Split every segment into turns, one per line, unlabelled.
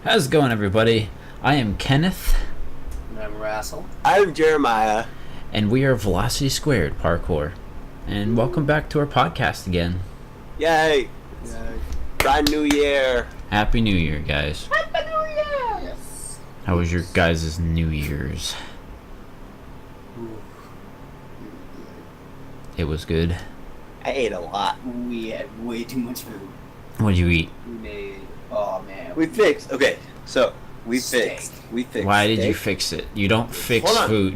How's it going, everybody? I am Kenneth,
And I'm Rassel.
I'm Jeremiah.
and we are Velocity Squared Parkour. And welcome back to our podcast again.
Yay!
Yeah.
Brand new year.
Happy New Year, guys.
Yes.
How was your guys' New Year's? It was good.
I ate a lot.
We had way too much food.
What'd you eat?
We made. Oh man.
We fixed. Okay, so we
Steak.
fixed. We fixed.
Why did you
steak.
fix it? You don't fix
Hold on.
food.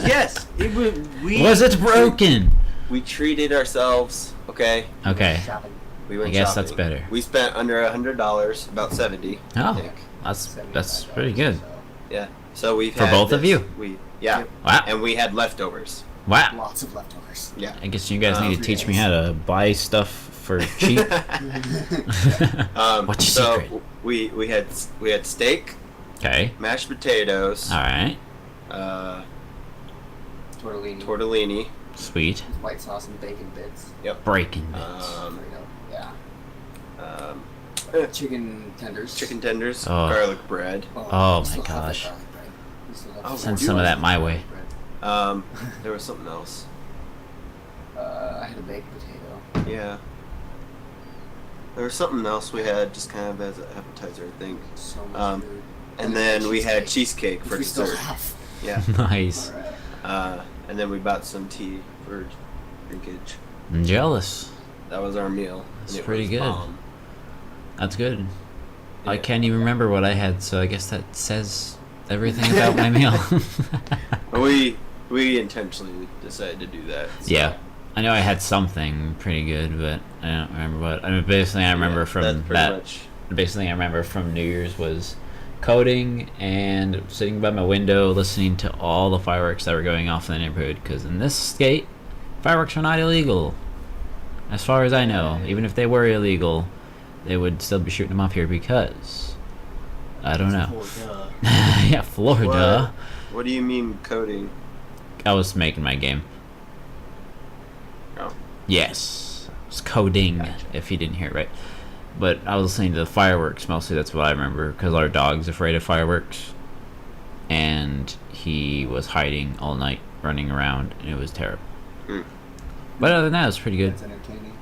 Yes, it was.
Was it broken?
We treated ourselves. Okay,
Okay.
Shopping.
we went
I guess
shopping.
that's better.
We spent under $100, about 70. I
Oh,
think.
that's pretty good.
Yeah. So we
For both of you?
Yeah.
Yep.
Wow.
And we had leftovers.
Wow.
Lots of leftovers.
Yeah.
I guess you guys need to
Free
teach me
eggs.
how to buy stuff for cheap. What's your
so
secret?
we had steak,
Okay.
mashed potatoes,
Alright.
Tortellini.
tortellini.
Sweet.
White sauce and bacon bits.
Breaking bits.
There you go. Yeah. Chicken tenders.
Chicken tenders,
Oh.
garlic bread.
Oh
we still
my
have that
gosh.
garlic bread. We still have
Oh,
that
Send
would
some
you
of
like
that my way.
garlic
There was something else.
bread. I had a baked potato.
Yeah. There was something else we had just kind of as an appetizer, I think.
So much food.
And then we had cheesecake for
Which we still
dessert.
have.
Yeah.
Nice.
Alright.
And then we bought some tea for drinkage.
I'm jealous.
That was our meal.
That's
and it
pretty
was
good.
bomb.
That's good. I
Yeah.
can't even remember what I had, so I guess that says everything about my meal.
But we intentionally decided to do that. so-
Yeah. I know I had something pretty good, but I don't remember what. I mean, basically, I remember
Yeah,
from
that's pretty
that.
much.
The biggest thing I remember from New Year's was coding and sitting by my window listening to all the fireworks that were going off in the neighborhood, because in this state, fireworks are not illegal. As far as I know, even if they were illegal, they would still be shooting them off here because I don't know. Yeah, Florida.
What do you mean coding?
I was making my game.
Oh.
Yes, it's coding.
Gotcha.
If you didn't hear it right, but I was listening to the fireworks mostly. That's what I remember because our dog's afraid of fireworks, and he was hiding all night, running around, and it was terrible.
Mm.
But other than that, it was pretty good.
That's entertaining.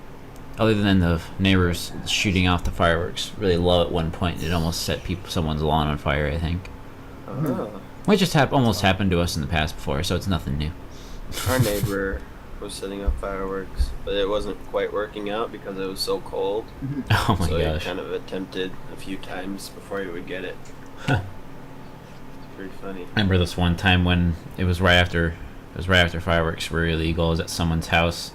Other than the neighbors shooting off the fireworks really low at one point, it almost set someone's lawn on fire. I think,
Oh.
which just almost happened to us in the past before, so it's nothing new.
Our neighbor was setting up fireworks, but it wasn't quite working out because it was so cold.
Oh my
so
gosh.
he kind of attempted a few times before he would get it. It's pretty funny.
I remember this one time when it was right after fireworks were illegal. I was at someone's house,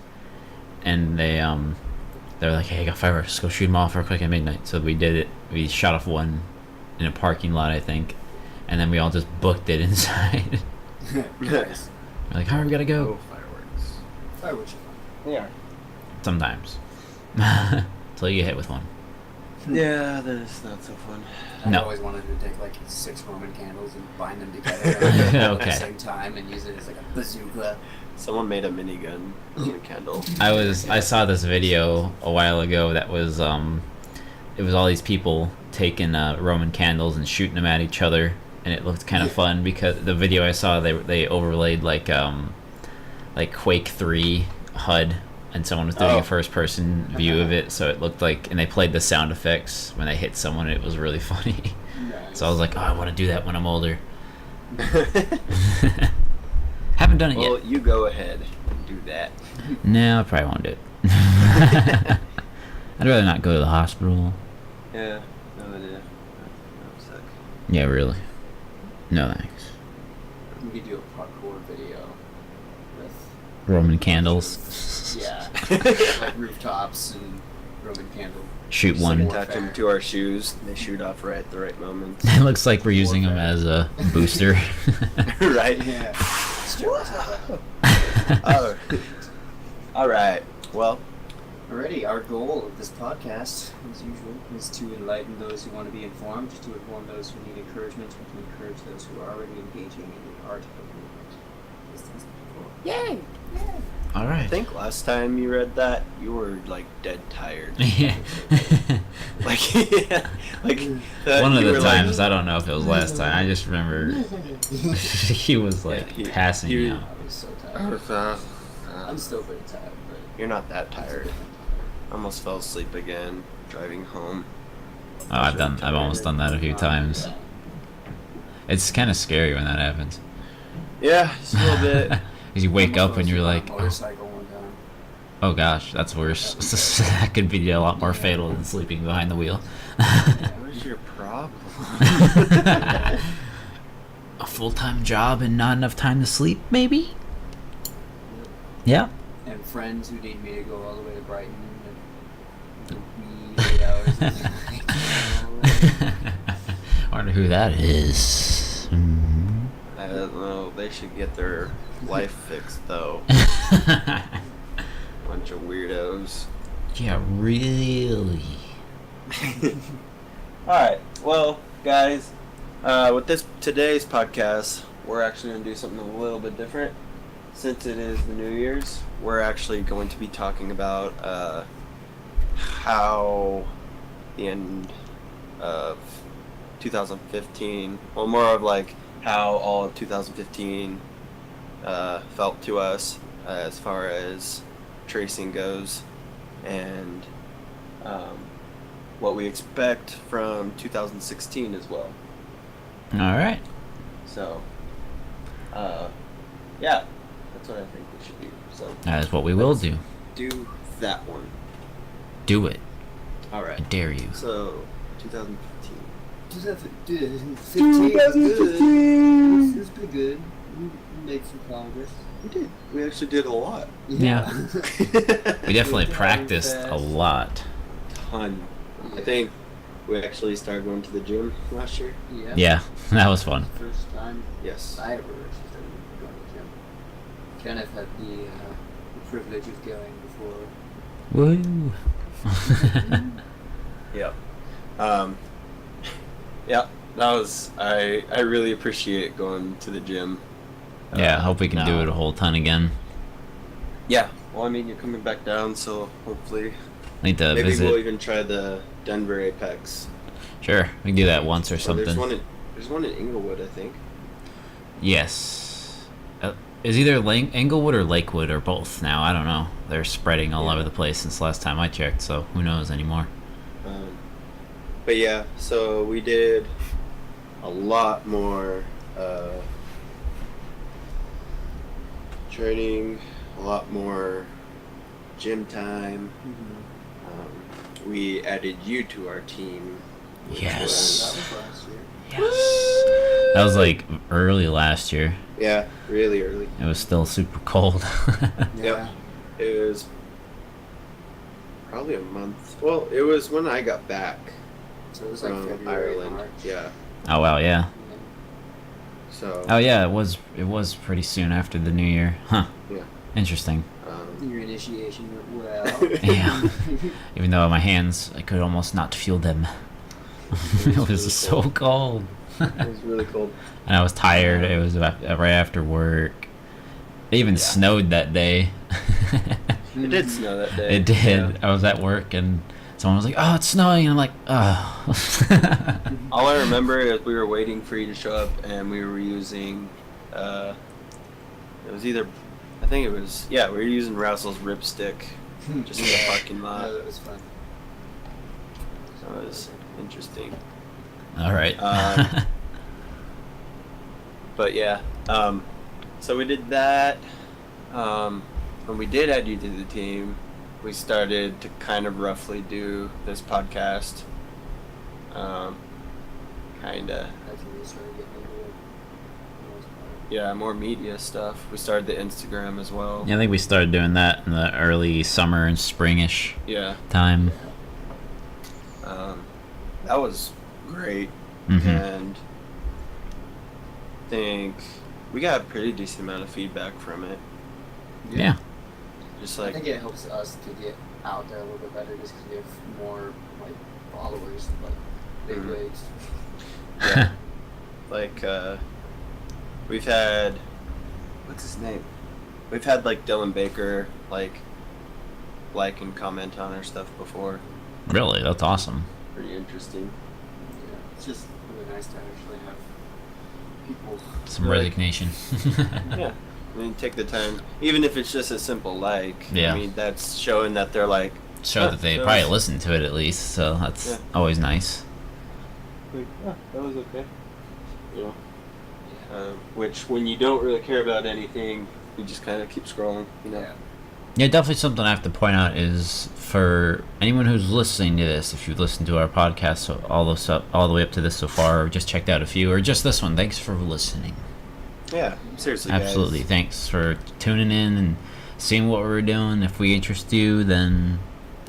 and they were like, "Hey, I got fireworks. Let's go shoot them off real quick at midnight." So we did it. We shot off one in a parking lot, I think, and then we all just booked it inside.
Nice.
We're like, "All right, we gotta
Oh,
go."
fireworks.
Fireworks are fun.
Yeah.
Sometimes, until you get hit with one.
Yeah, that is not so fun.
I
No.
always wanted to take like 6 Roman candles and bind them together at
Okay.
the same time and use it as like a bazooka.
Someone made a minigun with a candle.
I saw this video a while ago that was it was all these people taking Roman candles and shooting them at each other, and it looked kind of fun because the video I saw they overlaid like Quake 3 HUD, and someone was doing
Oh.
a first person view of it, so it looked like, and they played the sound effects when they hit someone, and it was really funny.
Nice.
So I was like, oh, I want to do that when I'm older. Haven't done it
Well,
yet.
you go ahead and do that.
No, I probably won't do it. I'd rather not go to the hospital.
Yeah, no idea. I'm sick.
Yeah, really. No thanks.
We could do a parkour video with
Roman candles.
yeah, like rooftops and Roman candle.
Shoot
Just
one.
like
Attach them to our shoes, and they shoot off right at the right moment.
It looks like we're using them as a booster.
Right?
Yeah.
Oh. All right. Well,
Alrighty, our goal of this podcast, as usual, is to enlighten those who want to be informed, to inform those who need encouragement, and to encourage those who are already engaging in the art of movement. Yay!
All
I
right.
think last time you read that, you were like dead tired.
Yeah.
Like, yeah, like
One of
you
the
were like-
times, I don't know if it was last time. I just remember he was like
Yeah,
passing
he-
out.
I was so
I
tired.
was,
I'm still pretty tired, but
you're not that tired. I almost fell asleep again driving home.
Oh, I've almost done that a few times. It's kind of scary when that happens.
Yeah, just a little bit.
Because you wake up and you're like,
motorcycle one time.
oh gosh, that's worse. That could be a lot more fatal than sleeping behind the wheel.
What's your problem?
A full-time job and not enough time to sleep, maybe? Yeah.
And friends who need me to go all the way to Brighton and we 8 hours.
Wonder who that is.
I don't know. They should get their life fixed though. Bunch of weirdos.
Yeah, really.
Alright, well, guys, with today's podcast, we're actually going to do something a little bit different. Since it is the New Year's, we're actually going to be talking about how the end of 2015, well, more of like how all of 2015 felt to us as far as tracing goes, and what we expect from 2016 as well.
All right.
So, yeah, that's what I think we should do. So
That is what we will do.
do that one.
Do it.
All
I
right.
dare you.
So 2015.
2015. It's pretty good. We made some progress.
We did. We actually did a lot.
Yeah. We definitely
Moved
practiced
fast.
a lot.
Ton. I think we actually started going to the gym last year.
Yeah.
Yeah, that was fun.
First time
Yes.
I ever actually started going to the gym. Kenneth had the privilege of going before.
Woo.
Yep. Yeah. That was. I really appreciate going to the gym.
Yeah, I hope we can do
now.
it a whole ton again.
Yeah. Well, I mean, you're coming back down, so hopefully
Need to
maybe
visit.
we'll even try the Denver Apex.
Sure, we can do that once or
Or
something.
there's one in Inglewood, I think.
Yes. Is either Englewood or Lakewood or both now. I don't know. They're spreading all
Yeah.
over the place since last time I checked, so who knows anymore.
But yeah, so we did a lot more training, a lot more gym time. We added you to our team. which
That
Yes.
was last year.
Yes. That was like early last year.
was- yeah, really early.
It was still super cold.
Yeah.
It was probably a month. Well, it was when I got back
So it was like
from
February,
Ireland.
March.
Yeah.
Oh wow, yeah.
So.
Oh yeah, it was pretty soon after the new year. Huh.
Yeah.
Interesting.
Your initiation went well.
Yeah. Even though my hands, I could almost not feel them. It was
really
so cold.
It was really cold.
And I was tired. It was right after work. It even
Yeah.
snowed that day.
It did snow that day.
It did.
Yeah.
I was at work and someone was like, "Oh, it's snowing," and I'm like, "Oh."
All I remember is we were waiting for you to show up, and we were using, it was either, I think it was, yeah, we were using Rousel's ripstick just in the parking
No,
lot.
that was fun.
So it was interesting.
All right.
But yeah, so we did that. When we did add you to the team, we started to kind of roughly do this podcast. Kinda.
That's when we started getting into it. for the most part.
Yeah, more media stuff. We started the Instagram as well.
Yeah, I think we started doing that in the early summer and springish
Yeah.
time.
That was great,
Mhm.
and I think we got a pretty decent amount of feedback from it.
Yeah.
Just
I
like,
think it helps us to get out there a little bit better just because we have more like followers, like big
Mhm.
wigs.
yeah, like we've had, what's his name? we've had like Dylan Baker like and comment on our stuff before.
Really, that's awesome.
Pretty interesting.
Yeah, it's just really nice to actually have people.
Some
Like-
resignation.
Yeah. I mean, take the time, even if it's just a simple like.
Yeah.
I mean, that's showing that they're like.
Show that they
that
probably
was-
listen to it at least, so that's
Yeah.
always nice.
That was okay. You know.
Yeah.
Which, when you don't really care about anything, you just kind of keep scrolling. You know.
Yeah.
Yeah, definitely something I have to point out is for anyone who's listening to this, if you've listened to our podcast all the way up to this so far, or just checked out a few, or just this one, thanks for listening.
Yeah. Seriously.
Absolutely,
Guys.
thanks for tuning in and seeing what we're doing. If we interest you, then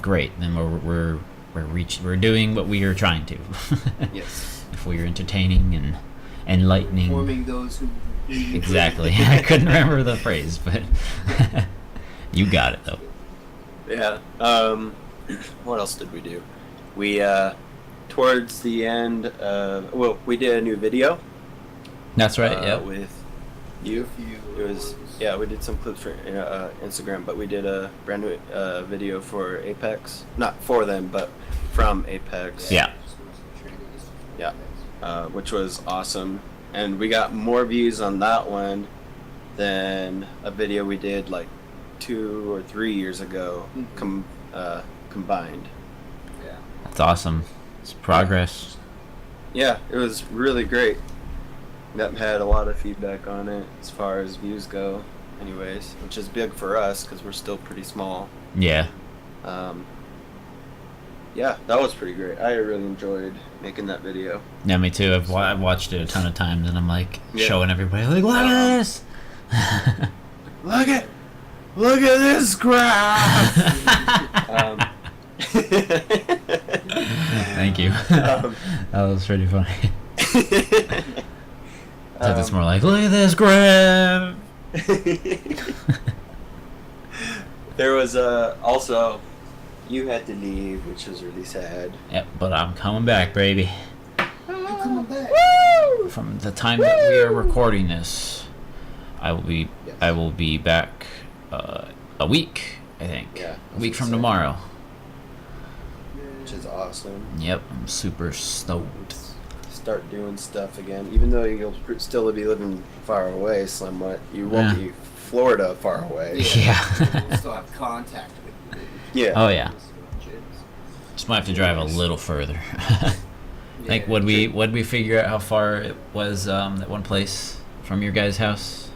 great. Then we're doing what we are trying to.
Yes.
If we are entertaining and enlightening.
Informing those who.
Exactly. I couldn't remember the phrase, but you got it though.
Yeah. What else did we do? We towards the end. We did a new video.
That's right. Yep.
With you. It was we did some clips for Instagram, but we did a brand new video for Apex. Not for them, but from Apex.
Yeah.
Yeah. Which was awesome, and we got more views on that one than a video we did like 2 or 3 years ago combined.
Yeah.
That's awesome. It's progress.
Yeah, it was really great. That had a lot of feedback on it as far as views go, anyways, which is big for us because we're still pretty small.
Yeah.
Yeah, that was pretty great. I really enjoyed making that video.
Yeah, me too. I've watched it a ton of times, and I'm like
Yeah.
showing everybody, like, look at this.
Look at this graph.
Thank you. That was pretty funny. So it's more like, look at this graph.
There was also, you had to leave, which was really sad.
Yep, but I'm coming back, baby.
You're coming back.
From the time that we are recording this, I will be back a week, I think.
Yeah,
A week
that's
from
exciting.
tomorrow.
Which is awesome.
Yep, I'm super stoked.
Start doing stuff again, even though you'll still be living far away somewhat. You won't
Yeah.
be Florida far away.
Yeah.
We'll still have contact with you.
Yeah.
Oh yeah. Just might have to drive a little further. Like, would we figure out how far it was that one place from your guys' house?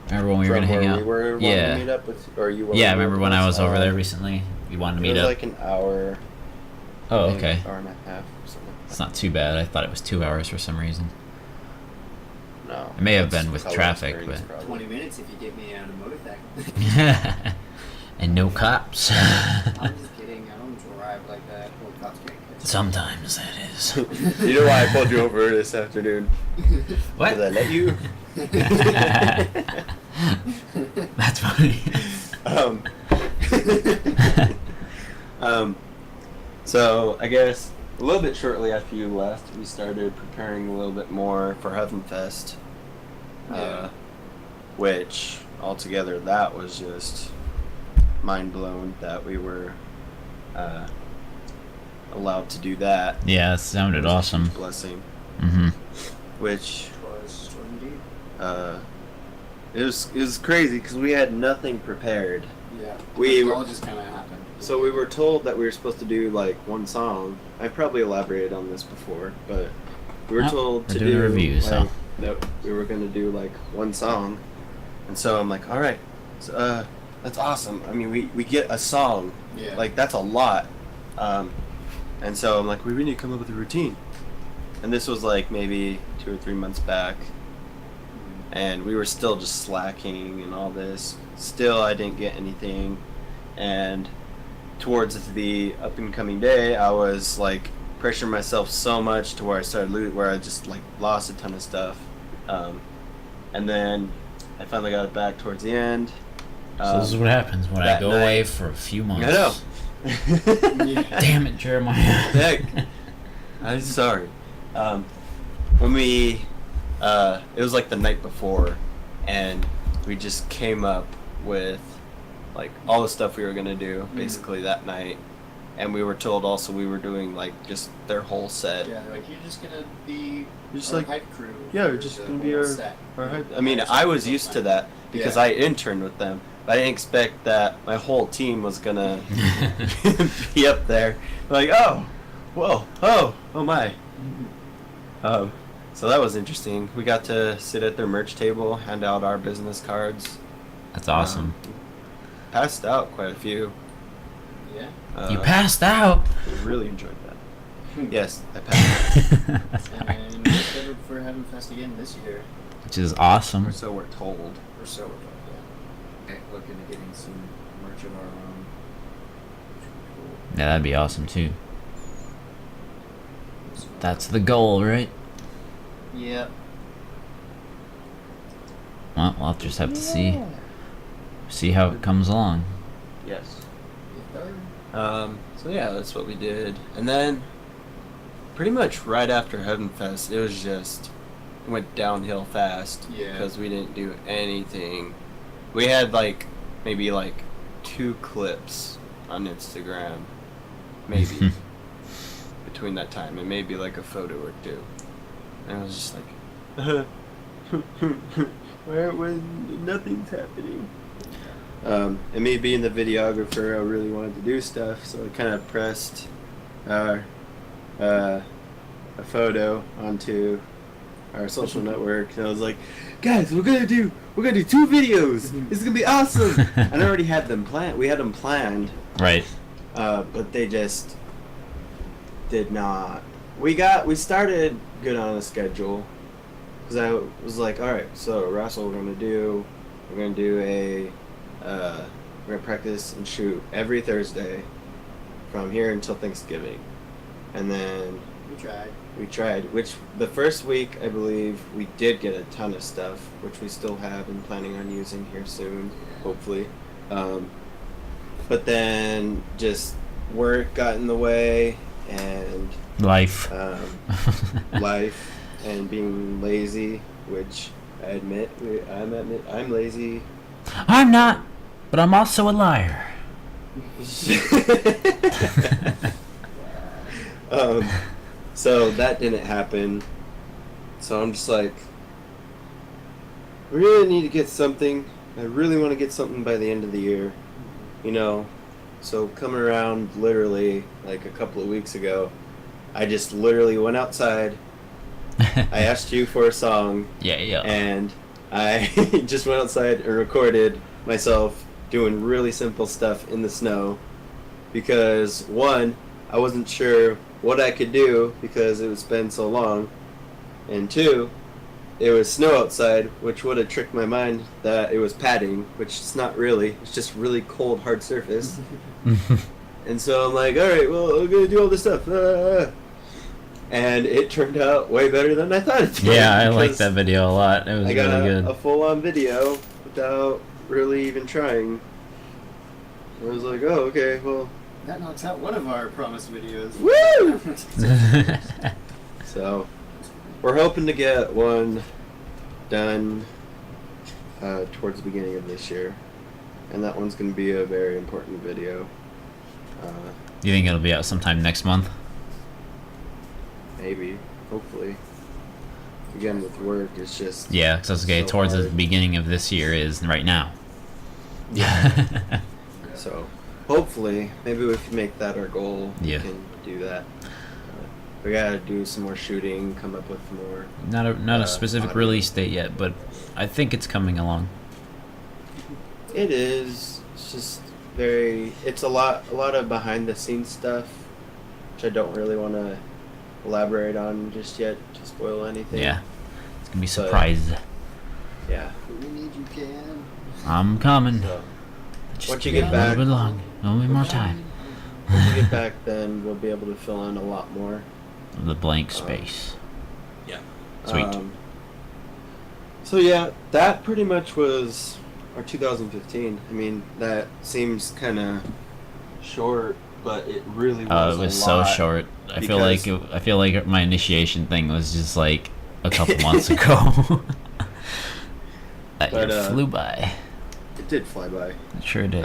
Remember when we were
From
gonna hang
where
out?
we were wanting
Yeah.
to meet up with, or you?
Yeah, I remember when I was over there
It
recently. You wanted to
was
meet up.
like an hour.
Oh,
I think,
okay.
Hour and a half. Or something.
It's not too bad. I thought it was 2 hours for some reason.
No.
It may have
that's
been with
color
traffic,
experience,
but-
probably.
20 minutes if you get me on a motorcycle.
And no cops.
I'm just kidding. I don't drive like that. Well, cops can't catch me.
Sometimes that is.
You know why I pulled you over this afternoon?
What?
Did I let you?
That's funny.
So I guess a little bit shortly after you left, we started preparing a little bit more for Heaven Fest.
Yeah.
Which altogether, that was just mind blown that we were allowed to do that.
Yeah, it sounded
It was a
awesome.
huge blessing.
Mm-hmm.
Which
Was indeed.
it was crazy because we had nothing prepared.
Yeah.
We
It
were-
all just kind of happened.
So we were told that we were supposed to do like one song. I probably elaborated on this before, but we were
Oh,
told
we're
to
doing
do
reviews,
like,
huh?
that we were going to do like one song, and so I'm like, all right, so, that's awesome. I mean, we get a song,
Yeah.
like that's a lot, and so I'm like, we need to come up with a routine, and this was like maybe 2 or 3 months back, and we were still just slacking and all this. Still, I didn't get anything, and towards the up and coming day, I was like pressuring myself so much to where I started where I just like lost a ton of stuff, and then I finally got it back towards the end.
So this is what happens when I
that
go
night-
away for a few months.
I know.
Yeah.
Damn it, Jeremiah.
Heck, I'm sorry. When we, it was like the night before, and we just came up with like all the stuff we were gonna do
Mm-hmm.
basically that night, and we were told also we were doing like just their whole set.
Yeah, they're like, you're just gonna be
Just
our
like-
hype crew.
yeah,
for
we're just
the
gonna be
whole
our-
set.
I mean, I was used to that because
Yeah.
I interned with them, but I didn't expect that my whole team was gonna be up there. Like, oh, whoa, oh my. So that was interesting. We got to sit at their merch table, hand out our business cards.
That's awesome.
Passed out quite a few.
Yeah.
You passed out.
Really enjoyed that. Yes, I passed out.
And we're scheduled for Heaven Fest again this year.
Which is awesome.
Or so we're told.
We're so told, yeah. Okay, looking at getting some merch of our own. Which would be cool.
Yeah, that'd be awesome too.
So-
That's the goal, right?
Yep.
Well, we'll just have to see how it comes along.
Yes.
Yes, sir.
So yeah, that's what we did. And then, pretty much right after Heaven Fest, it was just, it went downhill fast.
Yeah.
Because we didn't do anything. We had like, maybe like 2 clips on Instagram. Maybe. Between that time. And maybe like a photo or 2. And I was just like, where when nothing's happening. And me being the videographer, I really wanted to do stuff, so I kind of pressed a photo onto our social network, and I was like, "Guys, we're gonna do 2 videos. This is gonna be awesome!" And I already had them planned. We had them planned,
Right.
but they just did not. We started good on a schedule, because I was like, all right, so Russell, we're gonna do we're gonna practice and shoot every Thursday from here until Thanksgiving, and then
We tried.
we tried. Which the first week, I believe, we did get a ton of stuff, which we still have and planning on using here soon, hopefully. But then just work got in the way, and
Life.
life and being lazy, which I admit I'm lazy.
I'm not, but I'm also a liar.
So that didn't happen. So I'm just like, we really need to get something. I really want to get something by the end of the year, you know. So coming around literally like a couple of weeks ago, I just literally went outside. I asked you for a song,
Yeah.
and I just went outside and recorded myself doing really simple stuff in the snow, because 1, I wasn't sure what I could do because it was been so long, and 2, it was snow outside, which would have tricked my mind that it was padding, which it's not really. It's just really cold, hard surface. And so I'm like, all right, well, I'm gonna do all this stuff. And it turned out way better than I thought it would.
Yeah, I like
because
that video a lot. It was
I got
really good.
a full-on video without really even trying. I was like, oh, okay, well,
That knocks out one of our promised videos.
woo! So, we're hoping to get one done towards the beginning of this year. And that one's going to be a very important video.
You think it'll be out sometime next month?
Maybe, hopefully. Again, with work, it's just...
Yeah, because I was okay.
so
Towards the
hard.
beginning of this year is right now.
Yeah. So, hopefully, maybe we can make that our goal.
Yeah.
We can do that. We gotta do some more shooting, come up with more.
Not a specific
audio.
release date yet, but I think it's coming along.
It is. It's just very. It's a lot of behind the scenes stuff, which I don't really want to elaborate on just yet to spoil anything.
Yeah, it's gonna be surprise.
Yeah.
We need you, Cam.
I'm coming.
So
Just
once you
give
get
me a
back-
little bit long, a little bit more time.
once we get back, then we'll be able to fill in a lot more.
The blank space.
Yeah.
Sweet.
So yeah, that pretty much was our 2015. I mean, that seems kind of short, but it really was.
It was
a
so
lot.
short. I
because-
feel like my initiation thing was just like a couple months ago. That
But,
year flew by.
It did fly by.
It sure did.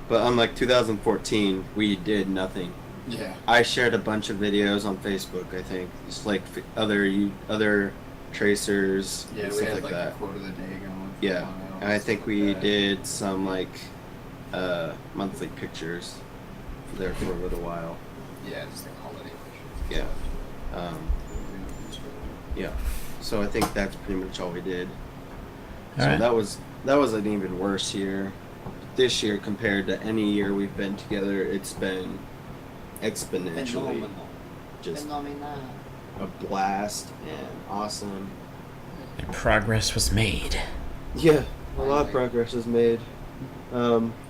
But unlike 2014, we did nothing.
Yeah.
I shared a bunch of videos on Facebook. I think just like other tracers
Yeah,
and
we
stuff
had
like
like
that.
a quote of the day going. for a
Yeah,
while
and I
stuff
think
like
we
that.
did some like monthly pictures there for a little while.
Yeah, just like holiday pictures.
Yeah. Yeah. So I think that's pretty much all we did. So
Alright.
that was an even worse year. This year compared to any year we've been together, it's been exponentially
Phenomenal.
just
Phenomenal.
a blast and awesome.
And progress was made.
Yeah, a lot of progress was made.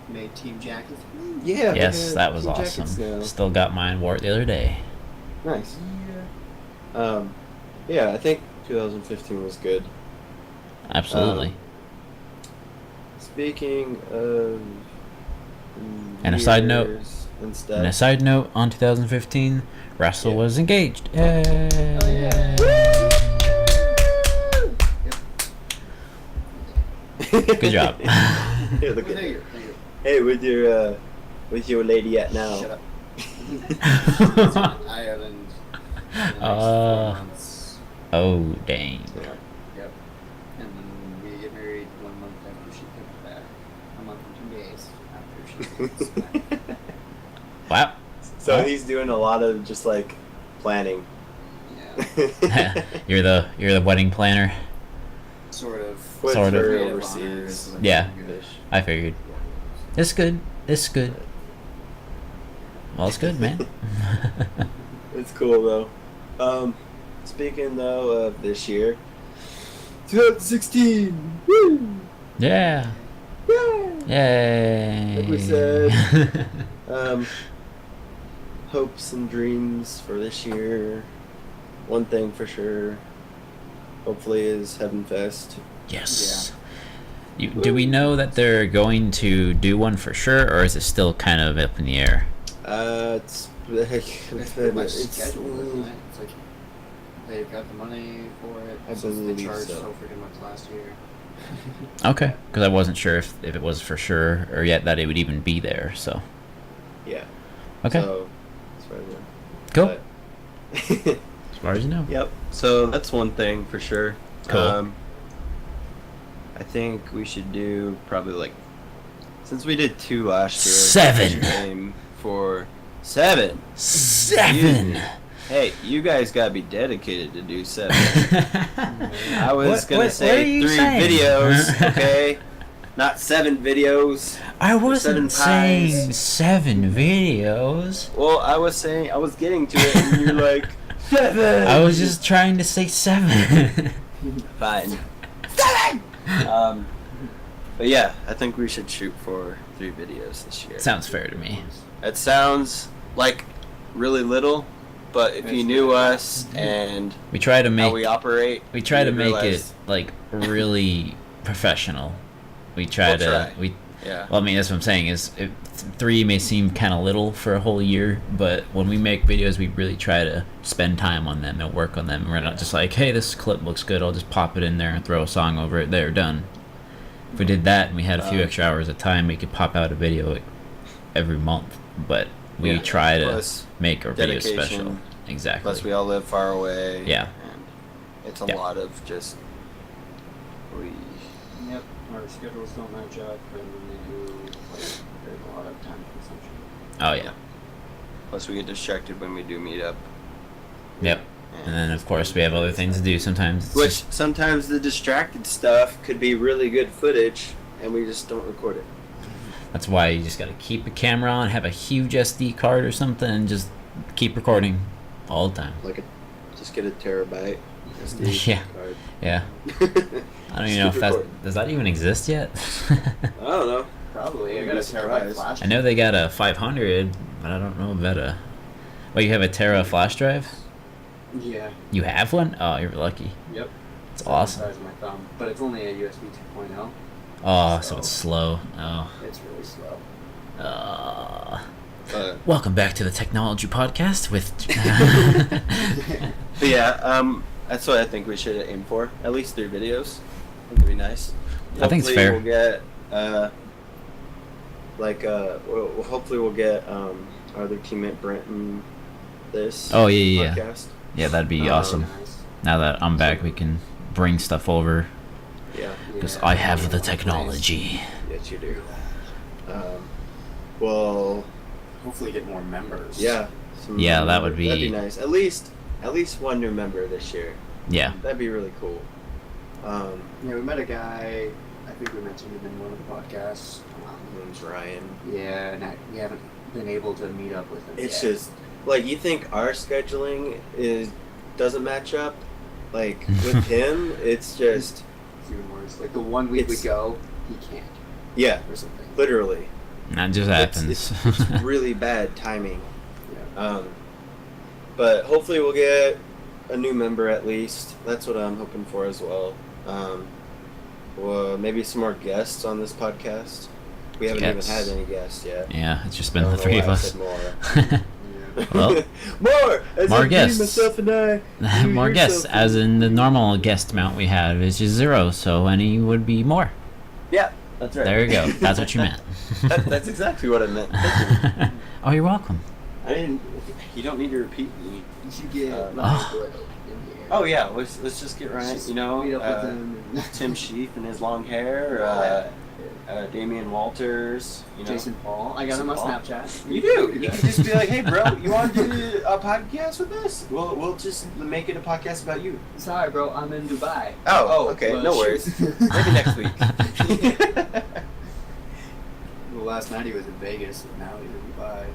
Made team jackets.
Yeah.
Yes,
yeah,
that was
team
awesome.
jackets now.
Still got mine, wore it the other day.
Nice. Yeah, I think 2015 was good.
Absolutely.
Speaking of
And a side note-
years and stuff.
And a side note on 2015, Russell
Yeah.
was engaged. Yay.
Oh, yeah.
Good job.
Hey, look
Well,
at
thank
you.
you. Thank you.
Hey, with your lady at now.
Shut up. It's in Ireland. In the next 4
Uh.
months.
Oh, dang.
Yeah.
Yep. And then we get married 1 month after she comes back. A month and 2 days after she comes back.
Wow.
So he's doing a lot of just like planning.
Yeah.
You're the wedding planner.
Sort of.
With
Sort of.
her
Maid of honor
overseas.
is like
Yeah.
good.
I figured. It's good. It's good. Well, it's good, man.
It's cool though. Speaking though of this year, 2016. Woo!
Yeah.
Yeah.
Yay.
Like we said. Hopes and dreams for this year. One thing for sure, hopefully, is Heaven Fest.
Yes. Do we know that they're going to do one for sure, or is it still kind of up in the air?
It's
It's pretty much scheduled, isn't it? It's like they've got the money for it.
I
since
believe
they charged
so.
so freaking much last year.
Okay, because I wasn't sure if it was for sure or yet that it would even be there. So
Yeah.
okay,
So, as far as I know.
cool.
But-
As far as you know.
Yep. So that's one thing for sure.
Cool.
I think we should do probably like, since we did 2 last year.
7.
we should aim for 7.
7.
Hey, you guys gotta be dedicated to do 7. I was gonna
what are
say
you
3
saying?
videos, okay? Not 7 videos.
I wasn't
7
saying
pies.
7 videos.
Well, I was getting to it, and you're like, 7.
I was just trying to say 7.
Fine. But yeah, I think we should shoot for 3 videos this year.
Sounds fair to me.
It sounds like really little, but if you knew us and
We try to
how
make
we operate,
we try to
you'd
make it
realize-
like really professional. We try
We'll
to
try.
we
Yeah.
Well, I mean, that's what I'm saying is 3 may seem kind of little for a whole year, but when we make videos, we really try to spend time on them and work on them. We're not just like, hey, this clip looks good, I'll just pop it in there and throw a song over it, there, done. If we did that and we had a few extra hours of time, we could pop out a video every month, but we
Yeah.
try to
Plus
make our videos
dedication.
special. Exactly.
Plus, we all live far away.
Yeah.
And it's a
Yeah.
lot of just. We.
Yep, our schedules don't match up, and they do. Like, there's a lot of time consumption.
Oh, yeah.
Plus, we get distracted when we do meet up.
Yep. And then, of course, we have other things to do sometimes. It's
Which
just-
sometimes the distracted stuff could be really good footage, and we just don't record it.
that's why you just gotta keep a camera on, have a huge SD card or something, and just keep recording all the time.
Just get a terabyte SD
Yeah.
card.
Yeah. I don't even know if does that even exist yet?
I don't know.
Probably. I
I'd
got
be
a terabyte
surprised.
flash.
I know they got a 500, but I don't know about a. Well, you have a Tera flash drive?
Yeah.
You have one? Oh, you're lucky.
Yep.
It's
The
awesome.
size of my thumb, but it's only a USB 2.0.
Oh, so it's slow. Oh.
It's really slow.
Welcome back to the Technology Podcast with.
But yeah, that's what I think we should aim for. At least 3 videos. That'd be nice.
I think it's
Hopefully
fair.
We'll get hopefully we'll get our other teammate Brenton this
Oh, yeah.
podcast.
Yeah, that'd be awesome.
Nice.
Now that I'm back, we can bring stuff over
Yeah.
because
Yeah,
I have the
nice.
technology.
Yes, you do. Well,
Hopefully get more members.
yeah.
Yeah, that would
That'd be
be-
nice. At least one new member this year.
Yeah.
That'd be really cool.
Yeah, we met a guy. I think we mentioned him in one of the podcasts.
His name's Ryan.
Yeah, and we haven't been able to meet up with him.
It's
yet.
just like you think our scheduling doesn't match up. Like with him, it's just
It's even worse. Like the one week we
It's-
go, he can't
yeah,
or something.
literally.
That just happens.
It's really bad timing.
Yeah.
But hopefully we'll get a new member at least. That's what I'm hoping for as well. Well, maybe some more guests on this podcast. We haven't even
Yes.
had any guests yet.
Yeah, it's just
I
been
don't
the
know
three
why
of
I
us.
said more.
Yeah.
Well,
more! As
more
in me,
guests.
myself, and I. You
More guests,
yourself,
as
and-
in the normal guest amount we have is just 0, so any would be more.
Yeah, that's right.
There you go. That's what you meant.
That's exactly what I meant. Thank you.
Oh, you're welcome.
I didn't. You don't need to repeat me.
You should get
Oh.
Ryan Doyle in here.
Oh yeah, let's just get Ryan.
Just
You know,
meet up with him and-
Tim Sheaf and his long hair. Damian Walters. You know,
Jason Paul. I got him on
Paul.
Snapchat.
You do. You can just be like, "Hey, bro, you want to do a podcast with us? We'll just make it a podcast about you."
Sorry, bro. I'm in Dubai.
Oh, okay,
well,
no
shoot.
worries. Maybe next week.
Well, last night he was in Vegas, and now he's in Dubai.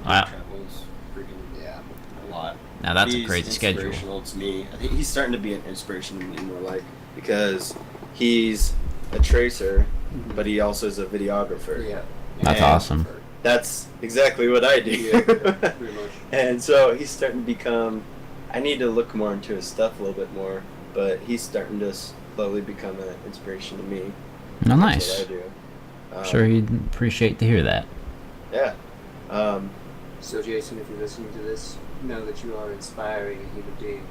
Wow.
Travels freaking
Yeah.
a lot.
Now that's a
He's
crazy schedule.
inspirational to me. I think he's starting to be an inspiration to me more like because he's a tracer, but he also is a videographer.
Yeah.
That's
And
awesome.
That's exactly what I do.
Yeah, pretty much.
And so he's starting to become. I need to look more into his stuff a little bit more, but he's starting to slowly become an inspiration to me.
No,
That's
nice.
what I do.
Sure, he'd appreciate to hear that.
Yeah.
So, Jason, if you're listening to this, know that you are inspiring a human being.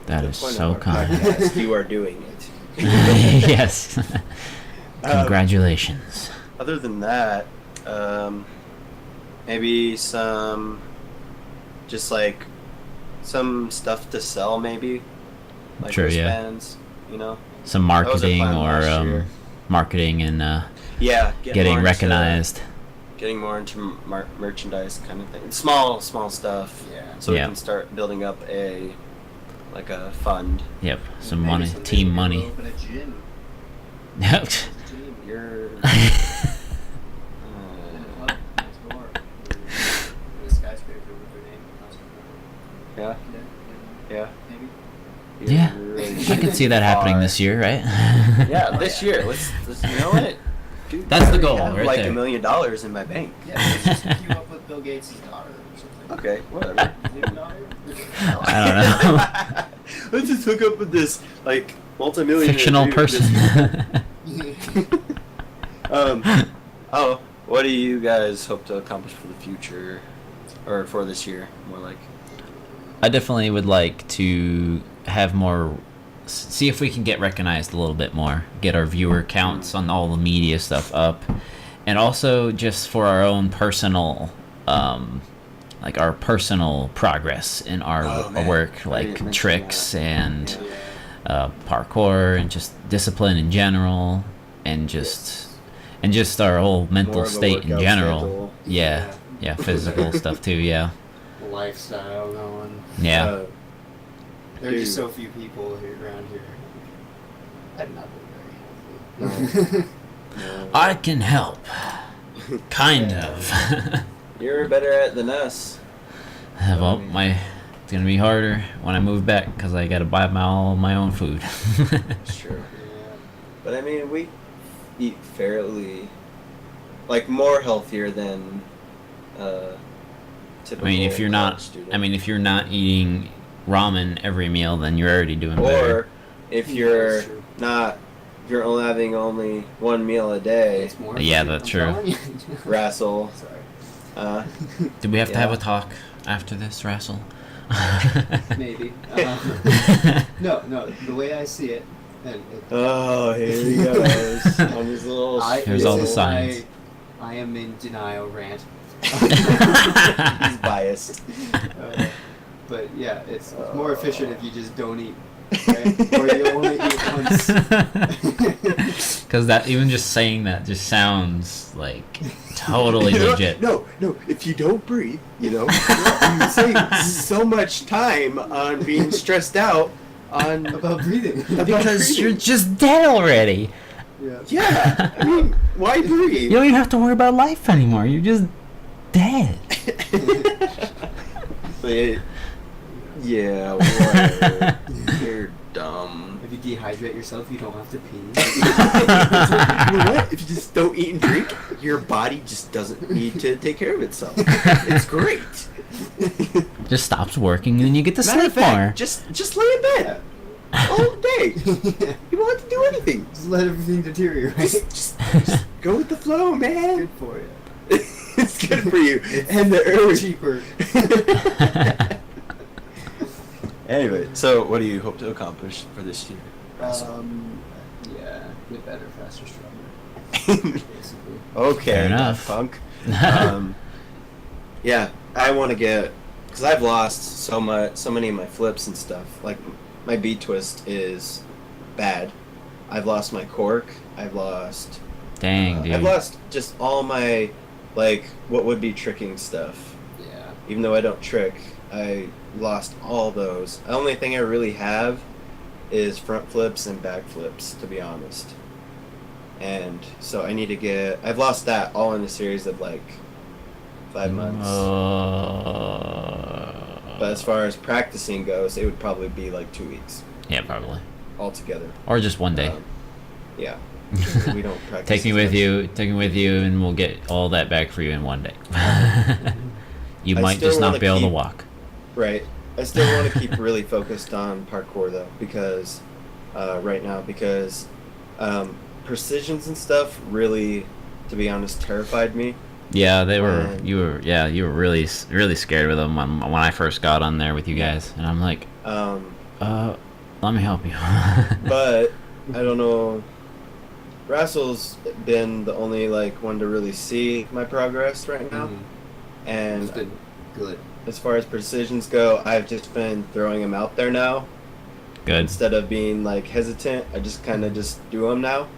That
the
is
point
so
of our
kind.
podcast, you are doing it.
Yes. Congratulations.
Other than that, maybe some stuff to sell, maybe like
Sure, yeah.
wristbands, you know.
Some
That was our
marketing
plan
or
last year.
marketing and
Yeah,
getting recognized.
getting more into merchandise kind of thing. Small stuff.
Yeah.
So
Yeah.
we can start building up a fund.
Yep. Some
Maybe
money,
someday
team
we'll
money.
Open a gym.
Yep.
As a team.
You're.
In a club next door. In a skyscraper with their name.
Yeah.
Yeah.
Yeah.
Maybe.
Yeah.
You're really
I could see that happening
far.
this year, right?
Yeah, this year. Let's you know what? Dude,
That's
I
the goal,
have
right
like
there.
$1 million in my bank.
Yeah, let's just hook you up with Bill Gates' daughter or something.
Okay, whatever.
Is he a daughter?
I
Let's just hook up with this like multi-millionaire
Fictional
dude.
person.
Oh, what do you guys hope to accomplish for the future, or for this year? More like.
I definitely would like to have more. See if we can get recognized a little bit more. Get our viewer counts on all the media stuff up, and also just for our own personal, like our personal progress in our
Oh, man.
work,
I didn't
like
mention
tricks
that.
and
Yeah.
parkour and just discipline in general, and just our whole mental
More of a
state in
workout
general.
schedule.
Yeah, yeah, physical stuff too. Yeah,
Lifestyle going.
yeah.
There are just
Dude.
so few people here around here. I'm not very healthy.
I can help. Kind of.
You're better at it than us.
Well, it's gonna be harder when I move back because I gotta buy all my own food.
It's true.
Yeah.
But I mean, we eat fairly, like more healthier than
I
typical.
mean, if you're not,
student.
if you're not eating ramen every meal, then you're already doing
or
better.
if
Yeah,
you're
that's true.
not, if you're only having only one meal a day,
It's more
Yeah,
food,
that's
I'm
true.
telling you.
Wrestle.
Sorry.
Do we have to have
Yeah.
a talk after this, Russell?
Maybe. No. The way I see it
Oh, here he goes. On his little.
Here's all the
this is
signs.
I am in denial rant.
He's biased.
But yeah, it's more efficient if you just don't eat, right? Or you only eat once.
Because that even just saying that just sounds like totally legit.
No. If you don't breathe, you save so much time on being stressed out on
About breathing.
Because you're just dead already.
Yeah.
Yeah, I mean, why breathe?
You don't even have to worry about life anymore. You're just dead.
Yeah, whatever. You're dumb.
If you dehydrate yourself, you don't have to pee.
You know what? If you just don't eat and drink, your body just doesn't need to take care of itself. It's great.
Just stops working and then you get to
Matter
sleep
of fact,
more.
just lay in bed all day. You don't have to do anything.
Just let everything deteriorate.
Just go with the flow, man.
Good for you.
It's good for you. And the early
Cheaper.
Anyway, so what do you hope to accomplish for this year?
Yeah, get better, faster, stronger. Basically.
Okay,
Fair enough.
Punk. Yeah, I want to get, because I've lost so many of my flips and stuff. Like my B twist is bad. I've lost my cork. I've lost.
Dang, dude.
I've lost just all my, like, what would be tricking stuff.
Yeah.
Even though I don't trick, I lost all those. The only thing I really have is front flips and back flips, to be honest. And so I need to get. I've lost that all in a series of like 5 months. But as far as practicing goes, it would probably be like 2 weeks
Yeah, probably.
altogether.
Or just one day.
Yeah. We don't practice.
Take me
as
with
much.
you. Take me with you, and we'll get all that back for you in one day. You
I
might
still
just not
wanna
be able to
keep-
walk.
Right. I still want to keep really focused on parkour though, because right now, because precisions and stuff really, to be honest, terrified me.
Yeah, they were.
And-
You were. Yeah, you were really scared with them when I first got on there with you guys, and I'm like, let me help you.
But I don't know. Rassel's been the only like one to really see my progress right now, and
It's been good.
as far as precisions go, I've just been throwing them out there now
Good.
instead of being like hesitant. I just kind of just do them now.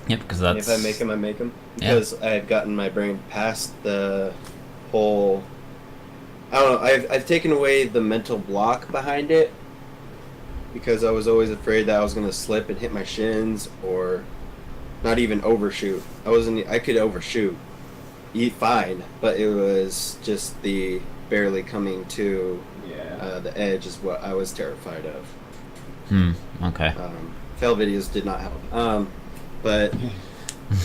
Yep, because
And
that's.
if I make them, I make them.
Yeah.
Because I had gotten my brain past the whole. I don't know. I've taken away the mental block behind it. Because I was always afraid that I was gonna slip and hit my shins, or not even overshoot. I could overshoot, eat fine, but it was just the barely coming to
Yeah.
the edge is what I was terrified of.
Okay.
Fail videos did not help. But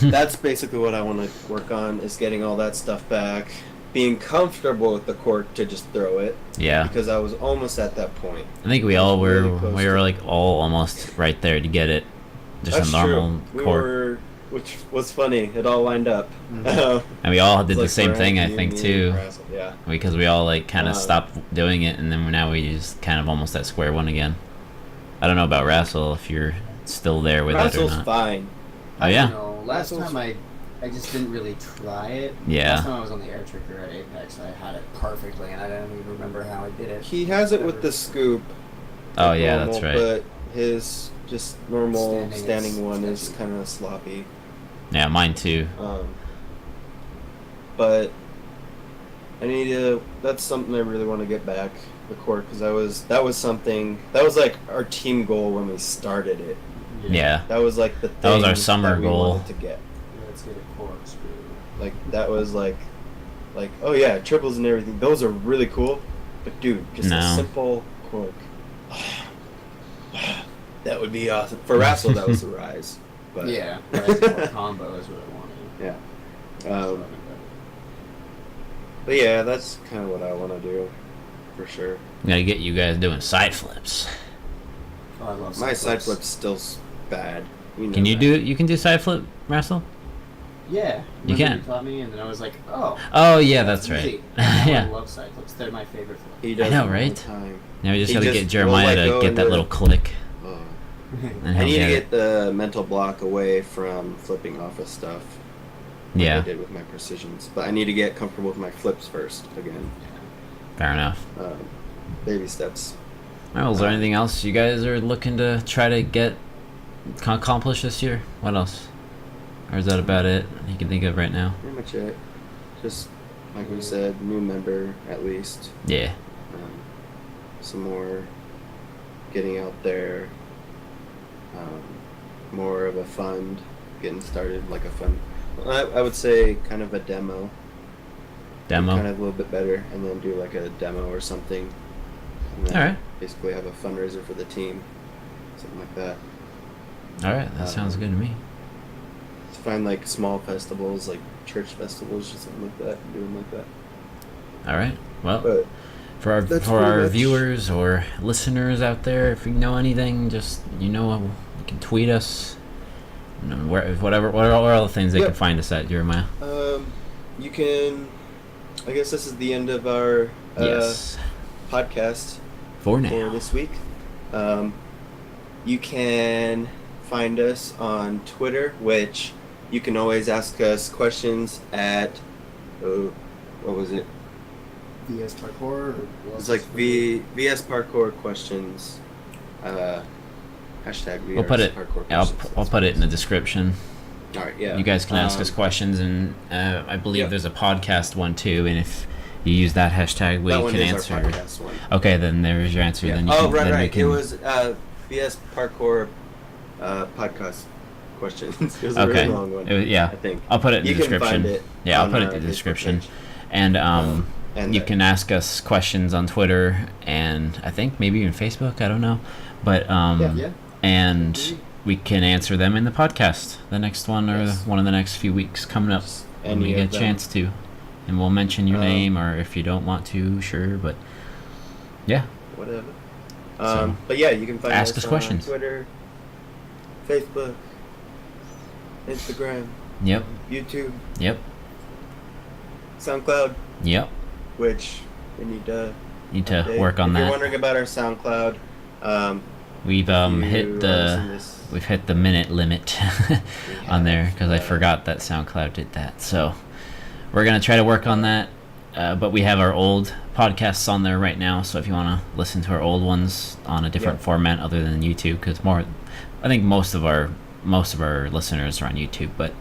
that's basically what I want to work on, is getting all that stuff back, being comfortable with the cork to just throw it,
Yeah.
because I was almost at that point.
I think we all were.
Really close
We were
to-
like all almost right there to get it. Just
That's
a normal
true.
cork.
Which was funny. It all lined up.
Mhm.
And we all did
It's
the
like
same
Brent,
thing, I
you,
think,
me,
too.
and Razzle, yeah.
Because we all like kind of
Uh,
stopped doing it, and then now we just kind of almost at square one again. I don't know about Rassel if you're still there with it or
Razzle's
not.
fine.
Oh yeah.
No, last time I just didn't really try it.
Yeah.
Last time I was on the air tricker at Apex, I had it perfectly, and I don't even remember how I did it.
He has it with the scoop.
Oh
like
yeah,
normal,
that's right.
But his just normal
Standing
standing one is
sketchy.
kind of sloppy.
Yeah, mine too.
But I need to. That's something I really want to get back, the cork, because that was something that was like our team goal when we started it.
Yeah.
That was like the thing
That was our summer
that we
goal.
wanted to get.
Let's get a corkscrew.
Like that was like oh yeah, triples and everything. Those are really cool, but dude, just
No.
a simple cork. That would be awesome. For Rassel, that was the rise. But
Yeah, right, combo is what I wanted.
yeah.
So I think
But yeah, that's kind of what I want to do, for sure.
Gotta get you guys doing side flips.
that- oh, I love
My side
flips.
flip's still bad. You know
Can you
that.
do? You can do side flip, Rassel?
Yeah,
You
remember
can.
You taught me, and then I was like, oh.
Oh yeah, that's right.
easy. I
Yeah.
love side flips. They're my favorite flip.
He does
know,
it all
right?
the time.
Now we just
He
gotta
just
get Jeremiah
will let
to
go
get
and
that
do
little
it.
click.
Oh.
And
I
he'll
need to
get
get
it.
the mental block away from flipping off of stuff. Like I
Yeah,
did with my precisions, but I need to get comfortable with my flips first again.
fair enough.
Baby steps.
Well, is there anything else you guys are looking to try to get accomplished this year? What else? Or is that about it you can think of right now?
Pretty much it. Just like we said, new member at least.
Yeah.
Some more getting out there. More of a fund, getting started like a fund. I would say kind of a demo.
Demo?
Kind of a little bit better, and then do like a demo or something. And then
Alright.
basically have a fundraiser for the team. Something like that.
Alright, that sounds good to me.
To find like small festivals, like church festivals or something like that, and do them like that.
Alright, well,
But
for
that's
our
pretty much-
viewers or listeners out there, if you know anything, just, you can tweet us. What are all the things they
Yep.
can find us at, Jeremiah?
you can. I guess this is the end of our
Yes.
podcast
For
for
now.
this week. You can find us on Twitter, which you can always ask us questions at. What was it?
VS Parkour? Or
It's like VS Parkour questions. Hashtag VS
We'll put it.
Parkour
I'll
questions.
put it in the description.
All right, yeah.
You guys can ask us questions, and I believe
Yep.
there's a podcast one too. And if you use that hashtag, we
that one
can
is
answer.
our podcast one.
Okay, then there's your answer.
Yeah.
Then you
Oh,
can,
right,
then we
right.
can-
It was VS Parkour podcast questions. It was a
Okay.
really long one.
Yeah.
I think.
I'll put it in
You
the
can
description.
find it
Yeah, I'll
on
put it
our
in the
Facebook
description.
page.
And
And
you can ask us questions on Twitter and I think maybe even Facebook. I don't know, but
Yeah.
and we can answer them in the podcast, the next one or
Yes.
one of the next few weeks coming up when we
any
get
of
a
them.
chance to, and we'll mention your
Um,
name, or if you don't want to, sure, but yeah.
Whatever.
So,
But yeah, you can find
ask us
on
questions.
Twitter, Facebook, Instagram,
Yep.
YouTube,
Yep.
SoundCloud,
Yep.
which we need to
Need to
update.
work on
if you're
that.
wondering about our SoundCloud,
We've
you
hit
are
the
listening to this-
we've hit the minute limit on there because I
have.
forgot that SoundCloud did that. So we're gonna try to work on that. But we have our old podcasts on there right now. So if you want to listen to our old ones on a different
Yeah.
format other than YouTube, because I think most of our listeners are on YouTube. But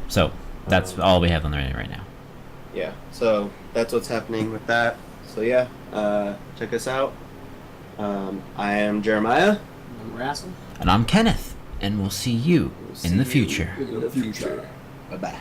so that's all we have on there right now.
Yeah, so that's what's happening with that. So yeah, check us out. I am Jeremiah.
I'm Rassel.
And I'm Kenneth, and we'll see you
We'll
in the
see you
future.
in the future.
Bye bye.